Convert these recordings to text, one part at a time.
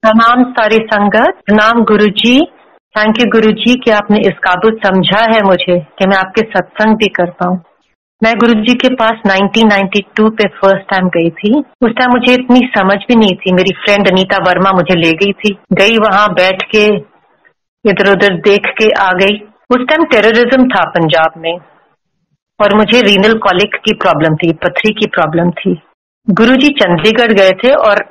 तमाम सारी संगत, प्रणाम गुरुजी। थैंक यू गुरुजी कि आपने इस काबिल समझा है मुझे कि मैं आपके सत्संग भी कर पाऊँ। मैं गुरुजी के पास 1992 पे फर्स्ट टाइम गई थी। उस टाइम मुझे इतनी समझ भी नहीं थी। मेरी फ्रेंड अनीता वर्मा मुझे ले गई थी। गई वहां बैठ के इधर उधर देख के आ गई। उस टाइम टेररिज्म था पंजाब में और मुझे रीनल कॉलिक की प्रॉब्लम थी, पथरी की प्रॉब्लम थी। गुरुजी चंडीगढ़ गए थे और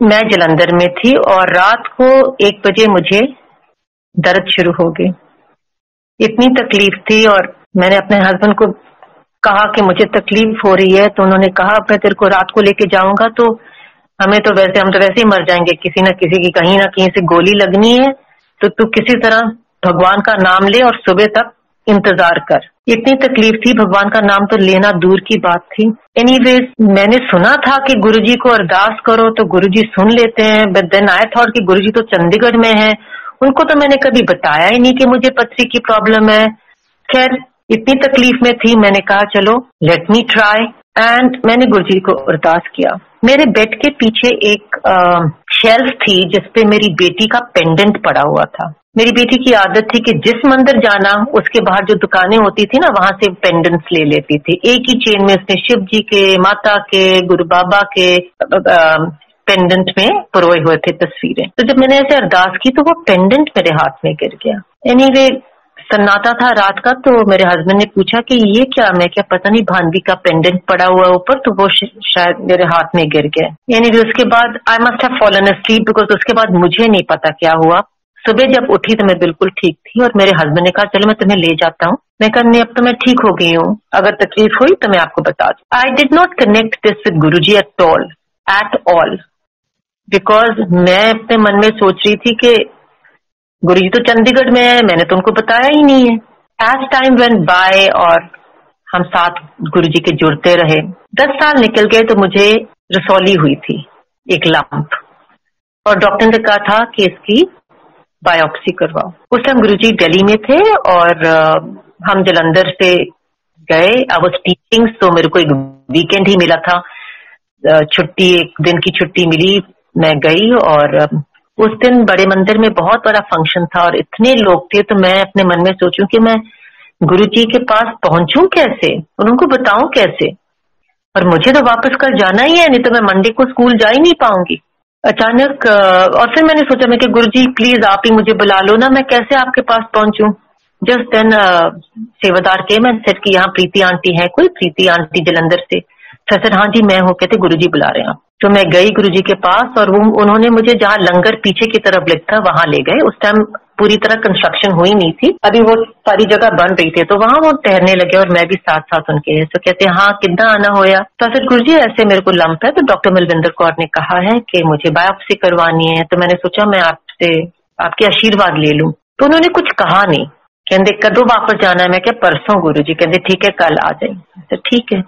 मैं जलंधर में थी और रात को 1 बजे मुझे दर्द शुरू हो गई। इतनी तकलीफ थी और मैंने अपने हस्बैंड को कहा कि मुझे तकलीफ हो रही है, तो उन्होंने कहा मैं तेरे को रात को लेके जाऊंगा, तो हम तो वैसे ही मर जाएंगे, किसी न किसी की कहीं ना कहीं से गोली लगनी है, तो तू किसी तरह भगवान का नाम ले और सुबह तक इंतजार कर। इतनी तकलीफ थी, भगवान का नाम तो लेना दूर की बात थी। एनीवेज मैंने सुना था कि गुरुजी को अरदास करो तो गुरुजी सुन लेते हैं, बट देन आई थॉट कि गुरुजी तो चंडीगढ़ में है, उनको तो मैंने कभी बताया ही नहीं कि मुझे पथरी की प्रॉब्लम है। खैर इतनी तकलीफ में थी, मैंने कहा चलो लेट मी ट्राई, एंड मैंने गुरुजी को अरदास किया। मेरे बेड के पीछे एक शेल्फ थी जिसपे मेरी बेटी का पेंडेंट पड़ा हुआ था। मेरी बेटी की आदत थी कि जिस मंदिर जाना उसके बाहर जो दुकानें होती थी ना, वहां से पेंडेंट्स ले लेती थी। एक ही चेन में उसने शिव जी के, माता के, गुरु बाबा के पेंडेंट में पुरोए हुए थे तस्वीरें। तो जब मैंने ऐसे अरदास की तो वो पेंडेंट मेरे हाथ में गिर गया। एनीवे सन्नाटा था रात का, तो मेरे हस्बैंड ने पूछा कि ये क्या, मैं क्या पता नहीं, भानवी का पेंडेंट पड़ा हुआ ऊपर, तो वो शायद मेरे हाथ में गिर गया। यानी उसके बाद I must have fallen asleep, because उसके बाद मुझे नहीं पता क्या हुआ। सुबह जब उठी तो मैं बिल्कुल ठीक थी और मेरे हस्बैंड ने कहा चलो मैं तुम्हें ले जाता हूँ। मैं कहा नहीं, अब तो मैं ठीक हो गई हूँ, अगर तकलीफ हुई तो मैं आपको बता दूँ। I did not connect this with Guruji at all, because मैं अपने मन में सोच रही थी कि गुरुजी तो चंडीगढ़ में है, मैंने तो उनको बताया ही नहीं है। एज टाइम वेंट बाय और हम साथ गुरुजी के जुड़ते रहे। 10 साल निकल गए तो मुझे रसौली हुई थी, एक लंप, और डॉक्टर ने कहा था कि इसकी बायोप्सी करवाओ। उस टाइम गुरुजी दिल्ली में थे और हम जलंधर से गए। आई वाज टीचिंग, तो मेरे को एक वीकेंड ही मिला था, छुट्टी, एक दिन की छुट्टी मिली। मैं गई और उस दिन बड़े मंदिर में बहुत बड़ा फंक्शन था और इतने लोग थे, तो मैं अपने मन में सोचूं कि मैं गुरुजी के पास पहुंचूं कैसे और उनको बताऊं कैसे, और मुझे तो वापस कल जाना ही है, नहीं तो मैं मंडे को स्कूल जा ही नहीं पाऊंगी। अचानक और फिर मैंने सोचा मैं कि गुरुजी प्लीज आप ही मुझे बुला लो ना, मैं कैसे आपके पास पहुंचूं। जस्ट देन सेवादार के मैं सेट कि यहाँ प्रीति आंटी है कोई, प्रीति आंटी जलंधर से। सर हाँ जी मैं हूँ, कहते गुरुजी बुला रहे हैं आप। तो मैं गई गुरुजी के पास और वो उन्होंने मुझे जहाँ लंगर पीछे की तरफ लिखा वहां ले गए। उस टाइम पूरी तरह कंस्ट्रक्शन हुई नहीं थी, अभी वो सारी जगह बन रही थी, तो वहां वो ठहरने लगे और मैं भी साथ साथ उनके। तो कहते हाँ कितना आना होया, तो फिर गुरुजी ऐसे मेरे को लंप है, तो डॉक्टर मलविंदर कौर ने कहा है कि मुझे बायोप्सी करवानी है। तो मैंने सोचा मैं आपसे आपके आशीर्वाद ले लूं। तो उन्होंने कुछ कहा नहीं, कहते कदों वापस जाना है। मैं क्या परसों। गुरुजी कहते ठीक है कल आ जाए। तो ठीक है।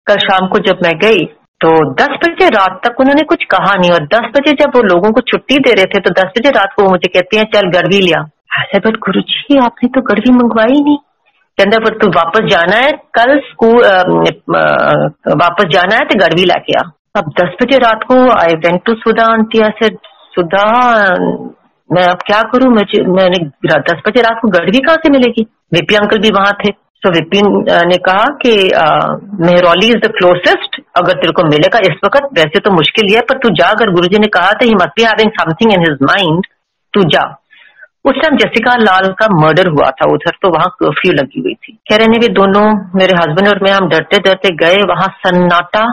कल शाम को जब मैं गई तो 10 बजे रात तक उन्होंने कुछ कहा नहीं, और 10 बजे जब वो लोगों को छुट्टी दे रहे थे तो 10 बजे रात को वो मुझे कहते हैं चल गड़वी लिया। ऐसे बट गुरुजी आपने तो गड़वी मंगवाई नहीं। कहते पर तू वापस जाना है कल स्कूल, वापस जाना है तो गड़वी लाके आ। अब 10 बजे रात को I went to Sudha aunty. ऐसे सुधा मैं अब क्या करूं, मैंने 10 बजे रात को गड़वी कहाँ से मिलेगी। विपी अंकल भी वहां थे। तो विपिन ने कहा कि मेहरौली इज द क्लोजेस्ट, अगर तेरे को मिलेगा इस वक्त, वैसे तो मुश्किल ही है पर तू जा, अगर गुरुजी ने कहा था he must be having something in his mind, तू जा। उस टाइम जसिका लाल का मर्डर हुआ था उधर, तो वहां कर्फ्यू लगी हुई थी। कह रहे भी दोनों मेरे हस्बैंड और मैं हम डरते डरते गए। वहां सन्नाटा,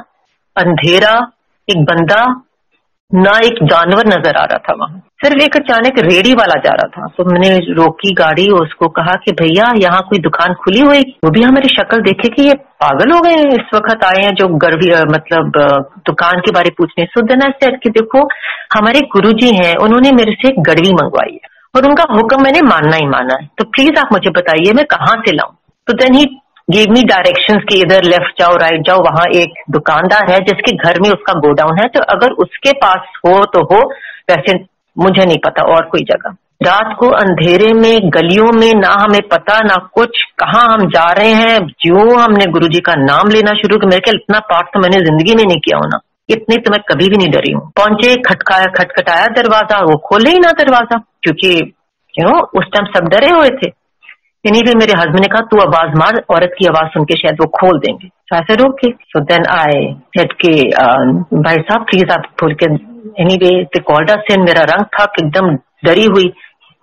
अंधेरा, एक बंदा ना एक जानवर नजर आ रहा था। वहां सिर्फ एक अचानक रेडी वाला जा रहा था, तो मैंने रोकी गाड़ी, उसको कहा कि भैया यहाँ कोई दुकान खुली हुई। वो भी हमारी शक्ल देखे कि ये पागल हो गए हैं, इस वक्त आए हैं जो गड़वी मतलब दुकान के बारे पूछने। सो देन आई सेड कि देखो हमारे गुरुजी हैं, उन्होंने मेरे से एक गड़वी मंगवाई है और उनका हुक्म मैंने मानना ही माना है, तो प्लीज आप मुझे बताइए मैं कहाँ से लाऊं। तो then he give me directions कि इधर लेफ्ट जाओ राइट जाओ, वहां एक दुकानदार है जिसके घर में उसका गोडाउन है, तो अगर उसके पास हो तो हो, वैसे मुझे नहीं पता और कोई जगह। रात को अंधेरे में गलियों में ना हमें पता ना कुछ, कहाँ हम जा रहे हैं। जो हमने गुरुजी का नाम लेना शुरू किया, मेरे ख्याल इतना पाठ तो मैंने जिंदगी में नहीं किया होना। इतनी तो मैं कभी भी नहीं डरी हूँ। पहुंचे, खटखटाया दरवाजा, वो खोले ही ना दरवाजा, क्योंकि उस टाइम सब डरे हुए थे। इन्हीं पे मेरे हस्बैंड ने कहा तू आवाज मार, औरत की आवाज सुन के शायद वो खोल देंगे। ऐसे रोके। सो देन आई सेड के भाई साहब प्लीज आप खोल के। एनीवे दे कॉल्ड अस इन। मेरा रंग था एकदम डरी हुई।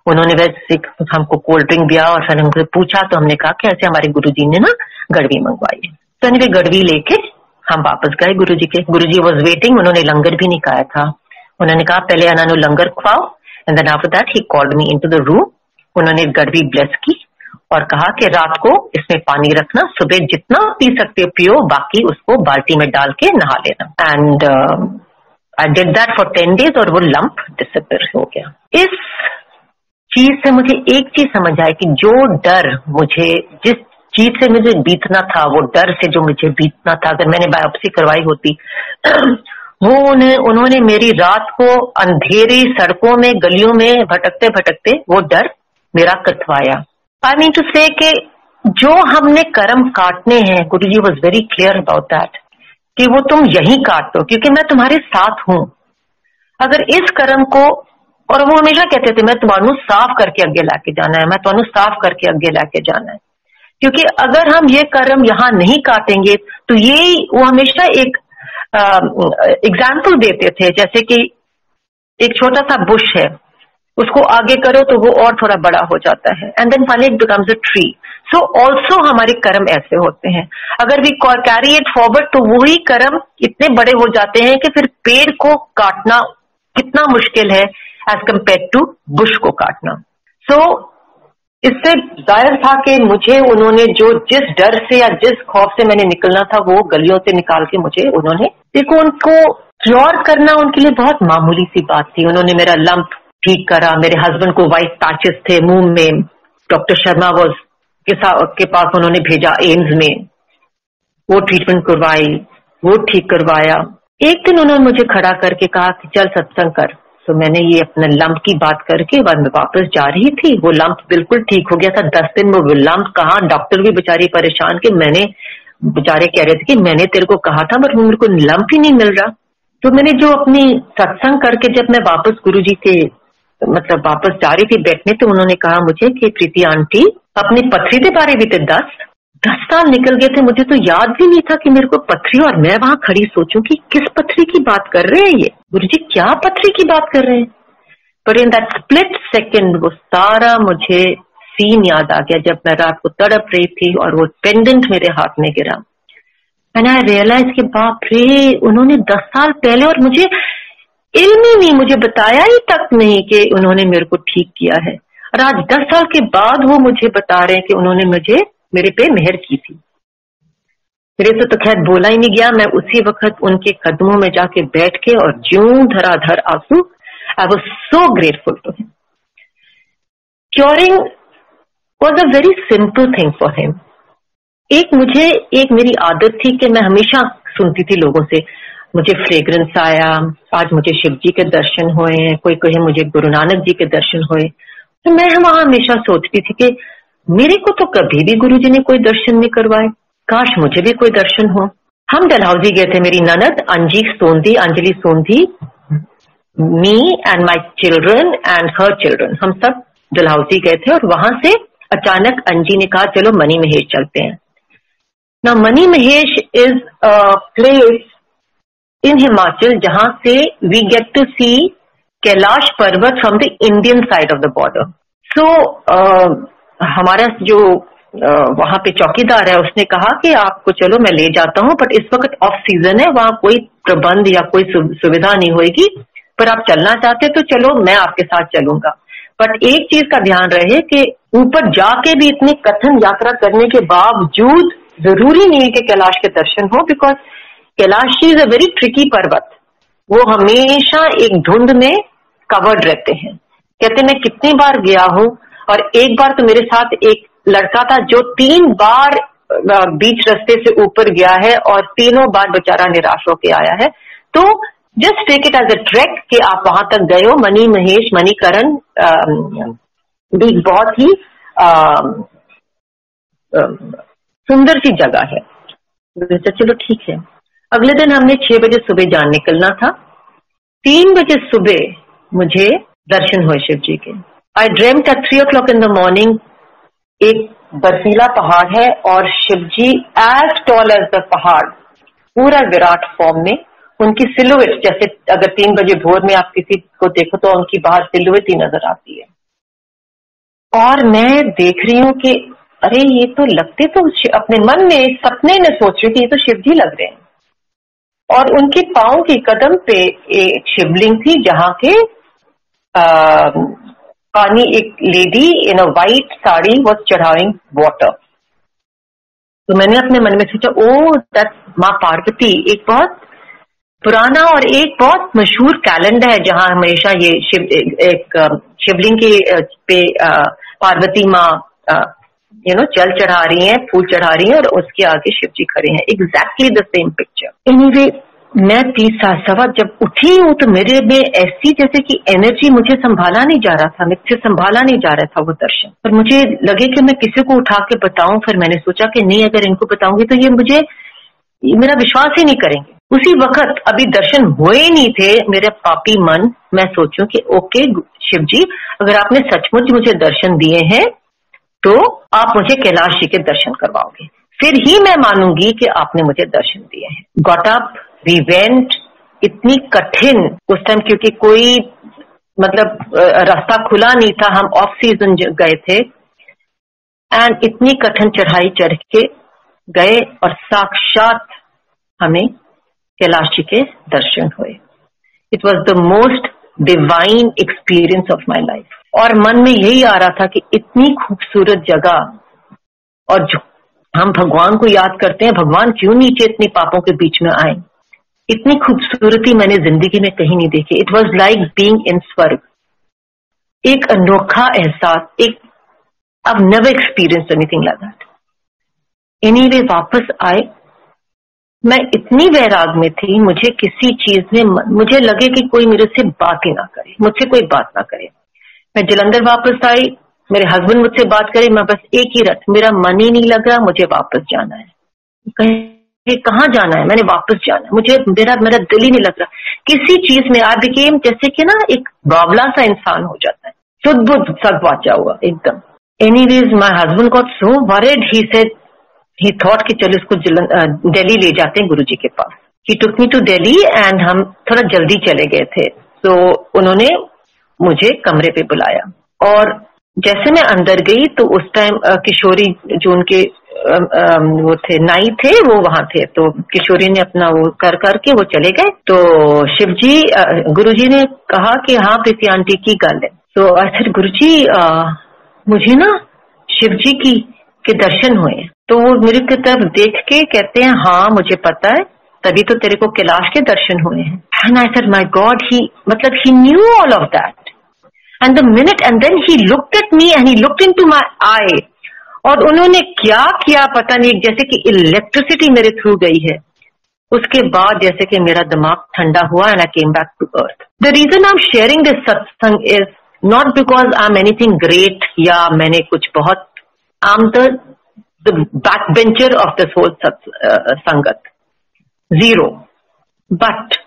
उन्होंने वैसे हमको कोल्ड ड्रिंक दिया और फिर हमसे पूछा, तो हमने कहा कि ऐसे हमारे गुरुजी ने ना गड़वी मंगवाई है। तो एनीवे गड़वी लेके हम वापस गए गुरुजी के। Guruji was waiting. उन्होंने लंगर भी नहीं खाया था। उन्होंने कहा पहले अनानु लंगर खुआओ, and then after that he called me into the room. उन्होंने गड़वी ब्लेस की और कहा कि रात को इसमें पानी रखना, सुबह जितना पी सकते हो पियो, बाकी उसको बाल्टी में डाल के नहा लेना। And I did that for 10 days और वो लंप डिसअपीयर हो गया। इस चीज से मुझे एक चीज समझ आई कि जो डर मुझे, जिस चीज से मुझे बीतना था, वो डर से जो मुझे बीतना था, अगर मैंने बायोप्सी करवाई होती वो उन्होंने मेरी रात को अंधेरी सड़कों में गलियों में भटकते भटकते वो डर मेरा कटवाया। आई मीन टू से कि जो हमने कर्म काटने हैं, Guruji was very clear about that कि वो तुम यहीं काट दो, क्योंकि मैं तुम्हारे साथ हूं। अगर इस कर्म को, और वो हमेशा कहते थे मैं तुम्हारू साफ करके अगे लाके जाना है, मैं तुम्हारू साफ करके अगे लाके जाना है, क्योंकि अगर हम ये कर्म यहाँ नहीं काटेंगे तो ये वो हमेशा एक एग्जाम्पल देते थे, जैसे कि एक छोटा सा बुश है, उसको आगे करो तो वो और थोड़ा बड़ा हो जाता है, and then finally it becomes a tree. So also हमारे कर्म ऐसे होते हैं, अगर वी कैरी इट फॉरवर्ड तो वही कर्म इतने बड़े हो जाते हैं कि फिर पेड़ को काटना कितना मुश्किल है एज कम्पेयर टू बुश को काटना। सो इससे जाहिर था कि मुझे उन्होंने जो जिस डर से या जिस खौफ से मैंने निकलना था, वो गलियों से निकाल के मुझे उन्होंने, देखो उनको क्योर करना उनके लिए बहुत मामूली सी बात थी। उन्होंने मेरा लंप ठीक करा, मेरे हस्बैंड को वाइट पैचेस थे मुंह में, डॉक्टर शर्मा के पास उन्होंने भेजा एम्स में, वो ट्रीटमेंट करवाई, वो ठीक करवाया। एक दिन उन्होंने मुझे खड़ा करके कहा कि चल सत्संग कर। तो मैंने ये अपने लंप की बात करके बाद में वापस जा रही थी, वो लंप बिल्कुल ठीक हो गया था 10 दिन में। वो लंप कहा, डॉक्टर भी बेचारी परेशान कि मैंने, बेचारे कह रहे थे कि मैंने तेरे को कहा था बट मेरे को लंप ही नहीं मिल रहा। तो मैंने जो अपनी सत्संग करके जब मैं वापस गुरुजी के मतलब वापस जा रही थी बैठने, तो उन्होंने कहा मुझे कि प्रीति आंटी अपनी पथरी के बारे भी 10 साल निकल गए थे, मुझे तो याद भी नहीं था कि मेरे को पथरी, और मैं वहां खड़ी सोचूं कि किस पथरी की बात कर रहे हैं ये गुरुजी, क्या पथरी की बात कर रहे हैं। But in that split second वो सारा मुझे सीन याद आ गया, जब मैं रात को तड़प रही थी और वो पेंडेंट मेरे हाथ में गिरा। एंड आई रियलाइज कि बाप रे, उन्होंने 10 साल पहले, और मुझे इल्म ही नहीं, मुझे बताया ही तक नहीं कि उन्होंने मेरे को ठीक किया है, और आज 10 साल के बाद वो मुझे बता रहे हैं कि उन्होंने मेरे पे मेहर की थी। मेरे से तो खैर बोला ही नहीं गया। मैं उसी वक्त उनके कदमों में जाके बैठ के और ज्यों धराधर आंसू, I was so grateful to him. Curing was a very simple thing for him. एक मेरी आदत थी कि मैं हमेशा सुनती थी लोगों से, मुझे फ्रेग्रेंस आया, आज मुझे शिव जी के दर्शन हुए, कोई कहे मुझे गुरु नानक जी के दर्शन हुए, तो मैं वहां हमेशा सोचती थी कि मेरे को तो कभी भी गुरुजी ने कोई दर्शन नहीं करवाए, काश मुझे भी कोई दर्शन हो। हम डलहौजी गए थे, मेरी ननद Anjali Sondhi, me and my children and her children, हम सब डलहौजी गए थे, और वहां से अचानक अंजी ने कहा चलो मनी महेश चलते हैं। Now Mani Mahesh is a place in Himachal जहां से we get to see Kailash Parvat from the Indian side of the border. So हमारा जो वहां पे चौकीदार है, उसने कहा कि आपको चलो मैं ले जाता हूं, बट इस वक्त ऑफ सीजन है, वहां कोई प्रबंध या कोई सुविधा नहीं होगी, पर आप चलना चाहते तो चलो मैं आपके साथ चलूंगा। बट एक चीज का ध्यान रहे कि ऊपर जाके भी इतनी कठिन यात्रा करने के बावजूद जरूरी नहीं है कि कैलाश के दर्शन हो, because Kailash is a very tricky पर्वत, वो हमेशा एक धुंध में कवर्ड रहते हैं। कहते मैं कितनी बार गया हूं, और एक बार तो मेरे साथ एक लड़का था जो 3 बार बीच रास्ते से ऊपर गया है और 3 बार बेचारा निराश होके आया है। तो just take it as a track कि आप वहां तक गए हो। मनी महेश, मणिकरण भी बहुत ही सुंदर सी जगह है। चलो ठीक है। अगले दिन हमने 6 बजे सुबह जान निकलना था। 3 बजे सुबह मुझे दर्शन हुए शिव जी के। I dreamed at 3 o'clock in the morning. एक बर्फीला पहाड़ है और Shiv ji as tall as the पहाड़, पूरा विराट फॉर्म में, उनकी सिलुएट, जैसे अगर 3 बजे भोर में आप किसी को देखो तो उनकी बाहर सिलुएट ही नजर आती है। और मैं देख रही हूं कि अरे ये तो लगते तो अपने मन में सपने में सोच रही थी ये तो शिव जी लग रहे हैं। और उनके पांव के कदम पे एक शिवलिंग थी जहां के पानी, एक lady in a white sari was चढ़ाविंग वाटर। तो मैंने अपने मन में सोचा ओ दैट माँ पार्वती। एक बहुत पुराना और एक बहुत मशहूर कैलेंडर है जहां हमेशा ये शिवलिंग के पे पार्वती माँ जल चढ़ा रही हैं, फूल चढ़ा रही हैं और उसके आगे शिव जी खड़े हैं। Exactly the same picture. Anyway मैं 30 जब उठी हूं तो मेरे में ऐसी जैसे कि एनर्जी, मुझे संभाला नहीं जा रहा था, मुझसे संभाला नहीं जा रहा था वो दर्शन। पर मुझे लगे कि मैं किसी को उठा के बताऊं। फिर मैंने सोचा कि नहीं, अगर इनको बताऊंगी तो ये मेरा विश्वास ही नहीं करेंगे। उसी वक्त अभी दर्शन हुए ही नहीं थे। मेरे पापी मन, मैं सोचूं कि ओके शिव जी, अगर आपने सचमुच मुझे दर्शन दिए हैं तो आप मुझे कैलाश जी के दर्शन करवाओगे, फिर ही मैं मानूंगी कि आपने मुझे दर्शन दिए हैं। Got up, we went. इतनी कठिन उस टाइम, क्योंकि कोई रास्ता खुला नहीं था, हम ऑफ सीजन गए थे, एंड इतनी कठिन चढ़ाई चढ़ के गए और साक्षात हमें कैलाश जी के दर्शन हुए। It was the most divine experience of my life. और मन में यही आ रहा था कि इतनी खूबसूरत जगह, और जो हम भगवान को याद करते हैं, भगवान क्यों नीचे इतने पापों के बीच में आए। इतनी खूबसूरती मैंने जिंदगी में कहीं नहीं देखी। It was like being in स्वर्ग। एक अनोखा एहसास, एक I've never experienced anything like that. Anyway, वापस आए। मैं इतनी वैराग में थी, मुझे किसी चीज में मुझे लगे कि कोई मेरे से बात ही ना करे, मुझसे कोई बात ना करे। मैं जलंधर वापस आई, मेरे हस्बैंड मुझसे बात करे, मैं बस एक ही रट, मेरा मन ही नहीं लग रहा, मुझे वापस जाना है। कहे कहाँ जाना है? मैंने वापस जाना है, मुझे मेरा दिल ही नहीं लग रहा किसी चीज में। आई बिकेम जैसे कि ना एक बावला सा इंसान हो जाता है, शुद्ध बुद्ध सब वाचा हुआ एकदम। Anyways, my husband got so worried. He thought कि चलो इसको दिल्ली ले जाते हैं गुरुजी के पास। He took me to Delhi and हम थोड़ा जल्दी चले गए थे। तो उन्होंने मुझे कमरे पे बुलाया और जैसे मैं अंदर गई तो उस टाइम किशोरी जो उनके वो थे, नाई थे, वो वहां थे। तो किशोरी ने अपना वो करके वो चले गए। तो शिवजी गुरुजी ने कहा कि हाँ प्रीति आंटी की गल है। तो अच्छा गुरुजी मुझे ना शिव जी के दर्शन हुए। तो वो मेरी की तरफ देख के कहते हैं हाँ मुझे पता है, तभी तो तेरे को कैलाश के दर्शन हुए हैं। And I said my God, he knew all of that. And the minute and then he looked at me and he looked into my eye. और उन्होंने क्या किया पता नहीं, जैसे कि इलेक्ट्रिसिटी मेरे थ्रू गई है। उसके बाद जैसे कि मेरा दिमाग ठंडा हुआ and I came back to earth. The reason I'm sharing this satsang is not because I'm anything great या मैंने कुछ बहुत, I'm the backbencher of this whole संगत, zero. But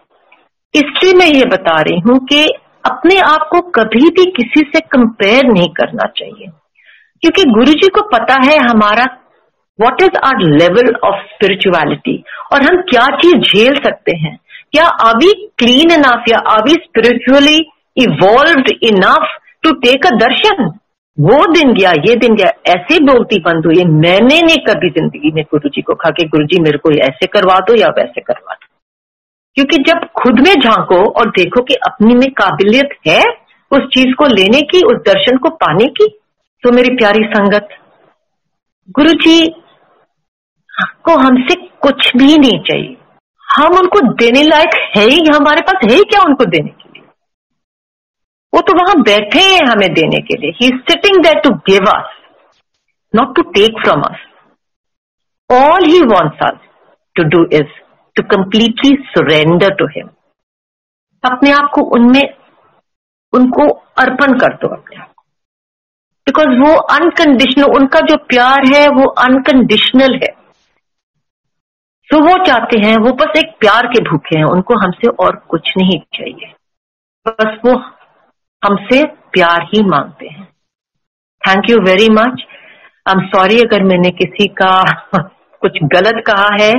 इसलिए मैं ये बता रही हूं कि अपने आप को कभी भी किसी से कंपेयर नहीं करना चाहिए, क्योंकि गुरुजी को पता है हमारा what is our level of spirituality और हम क्या चीज झेल सकते हैं। क्या are we clean enough या are we spiritually evolved enough to take a दर्शन। वो दिन गया, ये दिन गया, ऐसे बोलती बंद हुई। मैंने नहीं कभी जिंदगी में गुरुजी को कहा कि गुरुजी मेरे को ऐसे करवा दो या वैसे करवा दो, क्योंकि जब खुद में झांको और देखो कि अपनी में काबिलियत है उस चीज को लेने की, उस दर्शन को पाने की। तो मेरी प्यारी संगत, गुरुजी को हमसे कुछ भी नहीं चाहिए, हम उनको देने लायक है ही, हमारे पास है ही क्या उनको देने के लिए। वो तो वहां बैठे हैं हमें देने के लिए। He is sitting there to give us, not to take from us. All he wants us to do is to completely surrender to him. अपने आप को उनमें उनको अर्पण कर दो अपने आप को, बिकॉज वो अनकंडीशनल, उनका जो प्यार है वो अनकंडीशनल है। तो वो चाहते हैं, वो बस एक प्यार के भूखे हैं, उनको हमसे और कुछ नहीं चाहिए, बस वो हमसे प्यार ही मांगते हैं। Thank you very much. I am sorry अगर मैंने किसी का कुछ गलत कहा है।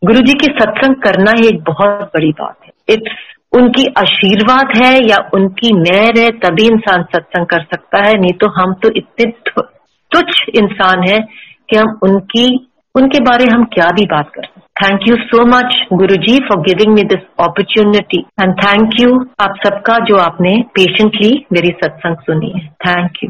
गुरुजी की सत्संग करना ही एक बहुत बड़ी बात है। इट्स उनकी आशीर्वाद है या उनकी मेहर है, तभी इंसान सत्संग कर सकता है, नहीं तो हम तो इतने तुच्छ इंसान हैं कि हम उनके बारे हम क्या भी बात कर सकते। Thank you so much Guruji for giving me this opportunity and thank you आप सबका जो आपने पेशेंटली मेरी सत्संग सुनी है। Thank you.